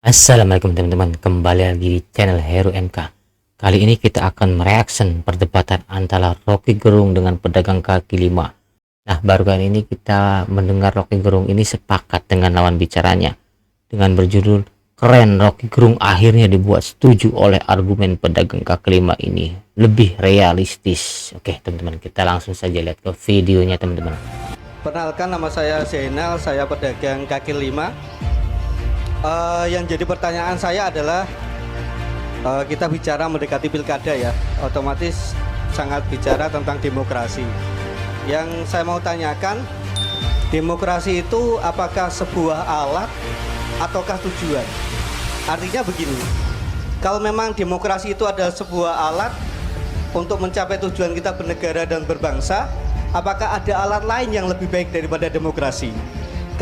Assalamualaikum teman-teman, kembali lagi di channel Heru MK. Kali ini kita akan mereaction perdebatan antara Rocky Gerung dengan pedagang kaki lima. Nah, baru kali ini kita mendengar Rocky Gerung ini sepakat dengan lawan bicaranya dengan berjudul "Keren, Rocky Gerung akhirnya dibuat setuju oleh argumen pedagang kaki lima ini lebih realistis." Oke teman-teman, kita langsung saja lihat ke videonya teman-teman. Perkenalkan, nama saya Zainal, saya pedagang kaki lima. Yang jadi pertanyaan saya adalah kita bicara mendekati pilkada ya, otomatis sangat bicara tentang demokrasi. Yang saya mau tanyakan, demokrasi itu apakah sebuah alat ataukah tujuan? Artinya begini, kalau memang demokrasi itu adalah sebuah alat untuk mencapai tujuan kita bernegara dan berbangsa, apakah ada alat lain yang lebih baik daripada demokrasi?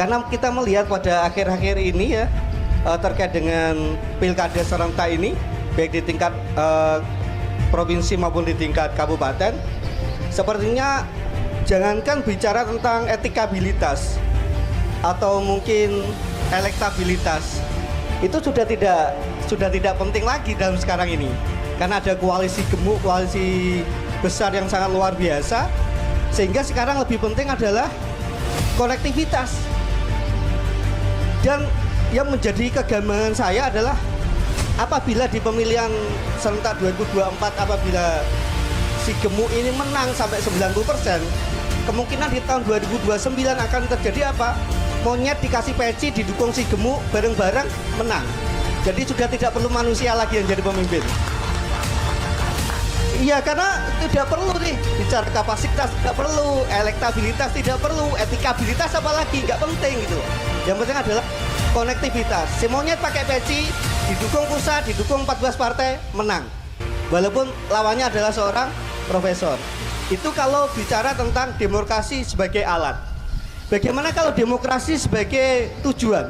Karena kita melihat pada akhir-akhir ini ya, terkait dengan pilkada serentak ini, baik di tingkat provinsi maupun di tingkat kabupaten, sepertinya jangankan bicara tentang etikabilitas atau mungkin elektabilitas, itu sudah tidak penting lagi dalam sekarang ini, karena ada koalisi gemuk, koalisi besar yang sangat luar biasa, sehingga sekarang lebih penting adalah konektivitas. Dan yang menjadi kegambangan saya adalah apabila di pemilihan serentak 2024, apabila si gemuk ini menang sampai 90%, kemungkinan di tahun 2029 akan terjadi apa? Monyet dikasih peci, didukung si gemuk, bareng-bareng menang. Jadi sudah tidak perlu manusia lagi yang jadi pemimpin. Iya, karena tidak perlu nih bicara kapasitas, tidak perlu elektabilitas, tidak perlu etikabilitas, apalagi nggak penting gitu. Yang penting adalah konektivitas. Si monyet pakai peci, didukung pusat, didukung 14 partai, menang. Walaupun lawannya adalah seorang profesor. Itu kalau bicara tentang demokrasi sebagai alat. Bagaimana kalau demokrasi sebagai tujuan?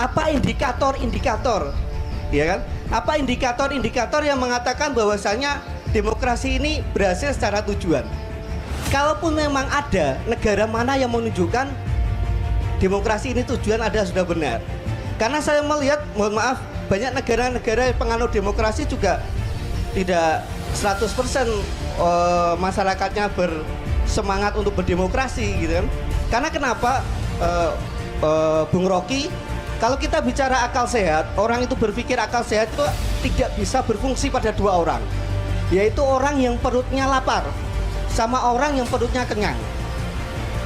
Apa indikator-indikator? Ya kan? Apa indikator-indikator yang mengatakan bahwasanya demokrasi ini berhasil secara tujuan? Kalaupun memang ada negara mana yang menunjukkan demokrasi ini tujuan, ada sudah benar. Karena saya melihat, mohon maaf, banyak negara-negara penganut demokrasi juga tidak 100% masyarakatnya bersemangat untuk berdemokrasi gitu kan. Karena kenapa, Bung Rocky, kalau kita bicara akal sehat, orang itu berpikir akal sehat itu tidak bisa berfungsi pada dua orang, yaitu orang yang perutnya lapar sama orang yang perutnya kenyang.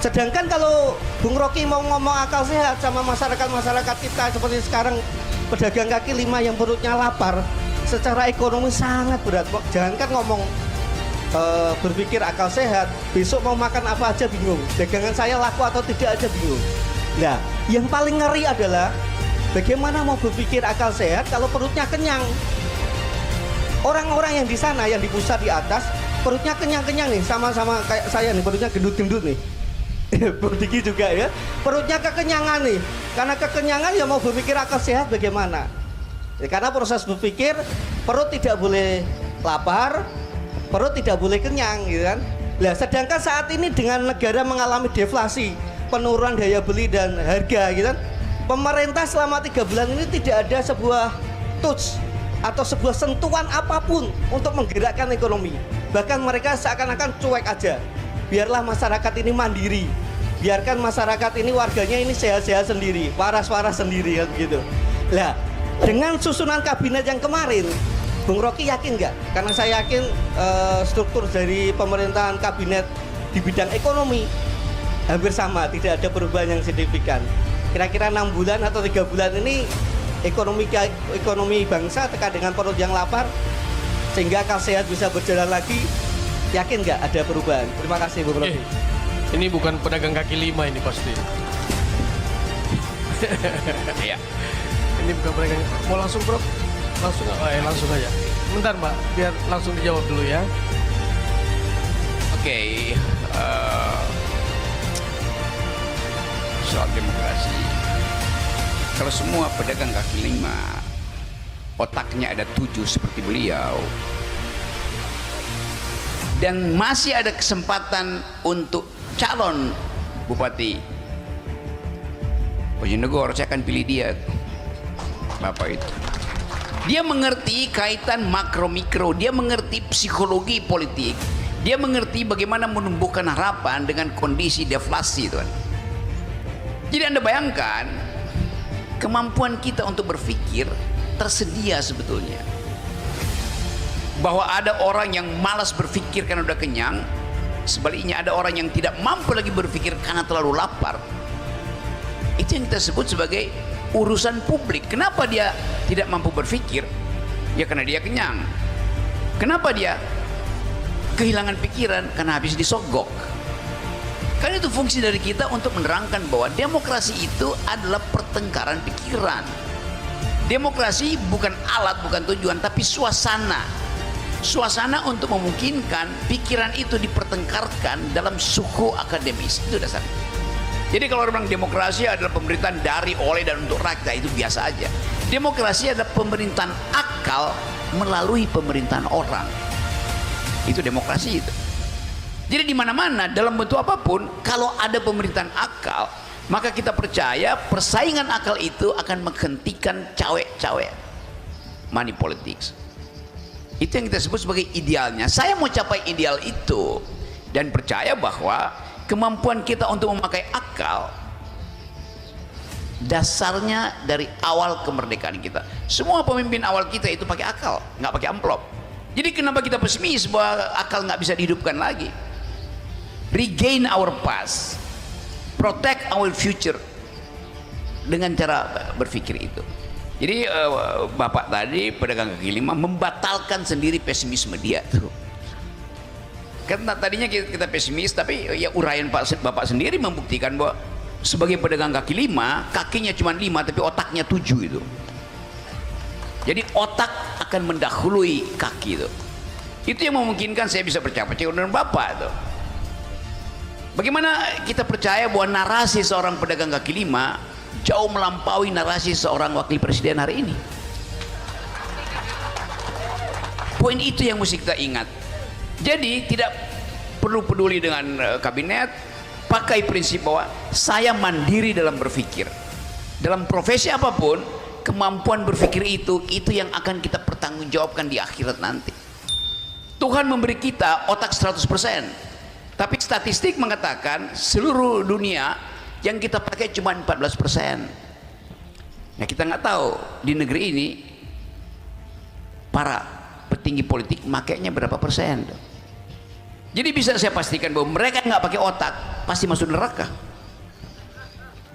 Sedangkan kalau Bung Rocky mau ngomong akal sehat sama masyarakat kita seperti sekarang, pedagang kaki lima yang perutnya lapar, secara ekonomi sangat berat. Jangankan ngomong berpikir akal sehat, besok mau makan apa aja bingung, dagangan saya laku atau tidak aja bingung. Nah, yang paling ngeri adalah bagaimana mau berpikir akal sehat kalau perutnya kenyang. Orang-orang yang di sana, yang di pusat di atas, perutnya kenyang-kenyang nih, sama-sama kayak saya nih, perutnya gendut-gendut nih. Bung Diki juga ya, perutnya kekenyangan nih. Karena kekenyangan ya mau berpikir akal sehat bagaimana? Ya, karena proses berpikir, perut tidak boleh lapar, perut tidak boleh kenyang gitu kan. Nah, sedangkan saat ini dengan negara mengalami deflasi, penurunan daya beli dan harga gitu kan, pemerintah selama 3 bulan ini tidak ada sebuah touch atau sebuah sentuhan apapun untuk menggerakkan ekonomi. Bahkan mereka seakan-akan cuek aja. Biarlah masyarakat ini mandiri, biarkan masyarakat ini, warganya ini sehat-sehat sendiri, waras-waras sendiri kan gitu. Nah, dengan susunan kabinet yang kemarin, Bung Rocky yakin nggak? Karena saya yakin struktur dari pemerintahan kabinet di bidang ekonomi hampir sama, tidak ada perubahan yang signifikan. Kira-kira 6 bulan atau 3 bulan ini ekonomi bangsa tekan dengan perut yang lapar, sehingga akal sehat bisa berjalan lagi. Yakin nggak ada perubahan? Terima kasih Bung Rocky. Ini bukan pedagang kaki lima ini pasti. Iya. Ini bukan pedagang. Mau langsung bro? Langsung langsung aja. Bentar Mbak, biar langsung dijawab dulu ya. Oke, soal demokrasi, kalau semua pedagang kaki lima otaknya ada 7 seperti beliau, dan masih ada kesempatan untuk calon Bupati Bojonegoro, saya akan pilih dia. Bapak itu. Dia mengerti kaitan makro mikro, dia mengerti psikologi politik, dia mengerti bagaimana menumbuhkan harapan dengan kondisi deflasi, tuan. Jadi Anda bayangkan kemampuan kita untuk berpikir tersedia sebetulnya. Bahwa ada orang yang malas berpikir karena udah kenyang, sebaliknya ada orang yang tidak mampu lagi berpikir karena terlalu lapar. Itu yang kita sebut sebagai urusan publik. Kenapa dia tidak mampu berpikir? Ya karena dia kenyang. Kenapa dia kehilangan pikiran? Karena habis disogok. Kan itu fungsi dari kita untuk menerangkan bahwa demokrasi itu adalah pertengkaran pikiran. Demokrasi bukan alat, bukan tujuan, tapi suasana. Suasana untuk memungkinkan pikiran itu dipertengkarkan dalam suku akademis. Itu dasarnya. Jadi kalau orang bilang demokrasi adalah pemerintahan dari, oleh, dan untuk rakyat, itu biasa aja. Demokrasi adalah pemerintahan akal melalui pemerintahan orang. Itu demokrasi itu. Jadi di mana-mana dalam bentuk apapun, kalau ada pemerintahan akal, maka kita percaya persaingan akal itu akan menghentikan cawe-cawe money politics. Itu yang kita sebut sebagai idealnya. Saya mau capai ideal itu dan percaya bahwa kemampuan kita untuk memakai akal dasarnya dari awal kemerdekaan kita. Semua pemimpin awal kita itu pakai akal, nggak pakai amplop. Jadi kenapa kita pesimis bahwa akal nggak bisa dihidupkan lagi? Regain our past, protect our future dengan cara berpikir itu. Jadi Bapak tadi pedagang kaki lima membatalkan sendiri pesimisme dia tuh. Karena tadinya kita pesimis, tapi ya uraian Bapak sendiri membuktikan bahwa sebagai pedagang kaki lima, kakinya cuma 5 tapi otaknya 7 itu. Jadi otak akan mendahului kaki itu. Itu yang memungkinkan saya bisa percaya dengan Bapak itu. Bagaimana kita percaya bahwa narasi seorang pedagang kaki lima jauh melampaui narasi seorang wakil presiden hari ini. Poin itu yang mesti kita ingat. Jadi tidak perlu peduli dengan kabinet, pakai prinsip bahwa saya mandiri dalam berpikir. Dalam profesi apapun, kemampuan berpikir itu yang akan kita pertanggungjawabkan di akhirat nanti. Tuhan memberi kita otak 100%, tapi statistik mengatakan seluruh dunia yang kita pakai cuma 14%. Nah, kita nggak tahu di negeri ini para petinggi politik makainya berapa persen. Jadi bisa saya pastikan bahwa mereka nggak pakai otak pasti masuk neraka.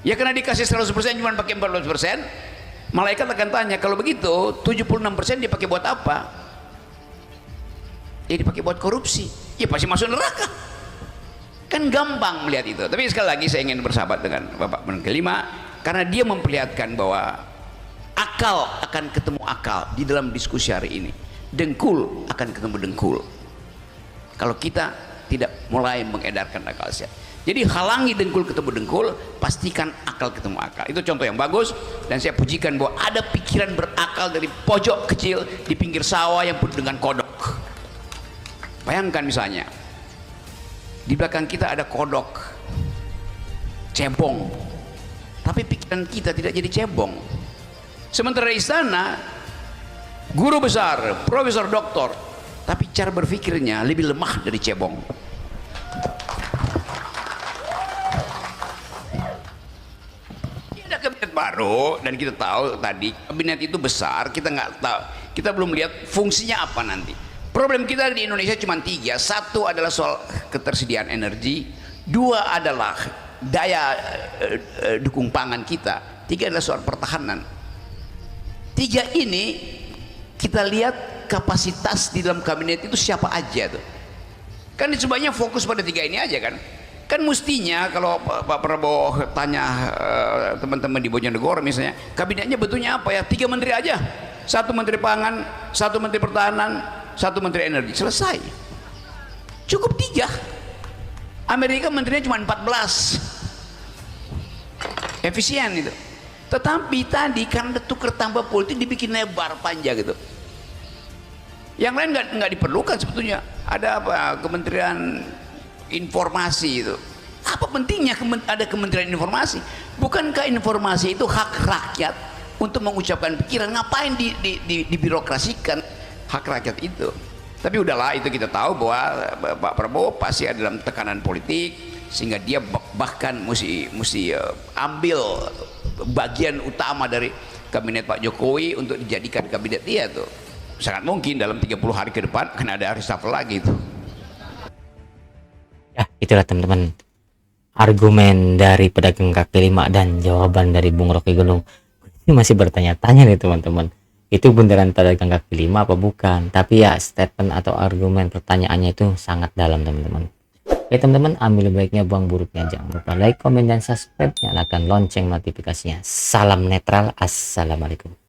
Ya karena dikasih 100% cuma pakai 14%, malaikat akan tanya, kalau begitu 76% dipakai buat apa? Ya dipakai buat korupsi. Ya pasti masuk neraka. Kan gampang melihat itu. Tapi sekali lagi saya ingin bersahabat dengan Bapak Menteri kelima karena dia memperlihatkan bahwa akal akan ketemu akal di dalam diskusi hari ini. Dengkul akan ketemu dengkul kalau kita tidak mulai mengedarkan akal sehat. Jadi halangi dengkul ketemu dengkul, pastikan akal ketemu akal. Itu contoh yang bagus dan saya pujikan bahwa ada pikiran berakal dari pojok kecil di pinggir sawah yang penuh dengan kodok. Bayangkan misalnya di belakang kita ada kodok, cebong, tapi pikiran kita tidak jadi cebong. Sementara di istana guru besar, profesor, doktor, tapi cara berpikirnya lebih lemah dari cebong. Ini ada kabinet baru dan kita tahu tadi kabinet itu besar, kita nggak tahu, kita belum lihat fungsinya apa nanti. Problem kita di Indonesia cuma 3. Satu adalah soal ketersediaan energi, 2 adalah daya dukung pangan kita, 3 adalah soal pertahanan. 3 ini kita lihat kapasitas di dalam kabinet itu siapa aja tuh. Kan semuanya fokus pada 3 ini aja kan. Kan mestinya kalau Pak Prabowo tanya teman-teman di Bojonegoro misalnya, kabinetnya bentuknya apa ya? 3 menteri aja. 1 menteri pangan, 1 menteri pertahanan, 1 menteri energi. Selesai. Cukup 3. Amerika menterinya cuma 14. Efisien itu. Tetapi tadi karena tukar tambah politik dibikin lebar panjang gitu. Yang lain nggak diperlukan sebetulnya. Ada apa? Kementerian Informasi itu. Apa pentingnya ada Kementerian Informasi? Bukankah informasi itu hak rakyat? untuk mengucapkan pikiran. Ngapain dibirokrasikan hak rakyat itu? Tapi udahlah, itu kita tahu bahwa Pak Prabowo pasti ada dalam tekanan politik, sehingga dia bahkan mesti ambil bagian utama dari kabinet Pak Jokowi untuk dijadikan kabinet dia tuh. Sangat mungkin dalam 30 hari ke depan akan ada reshuffle lagi tuh. Ya, itulah teman-teman argumen dari pedagang kaki lima dan jawaban dari Bung Rocky Gerung. Ini masih bertanya-tanya nih teman-teman, itu beneran pedagang kaki lima apa bukan? Tapi ya statement atau argumen pertanyaannya itu sangat dalam teman-teman. Oke teman-teman, ambil baiknya buang buruknya, jangan lupa like, komen, dan subscribe, nyalakan lonceng notifikasinya. Salam netral, assalamualaikum.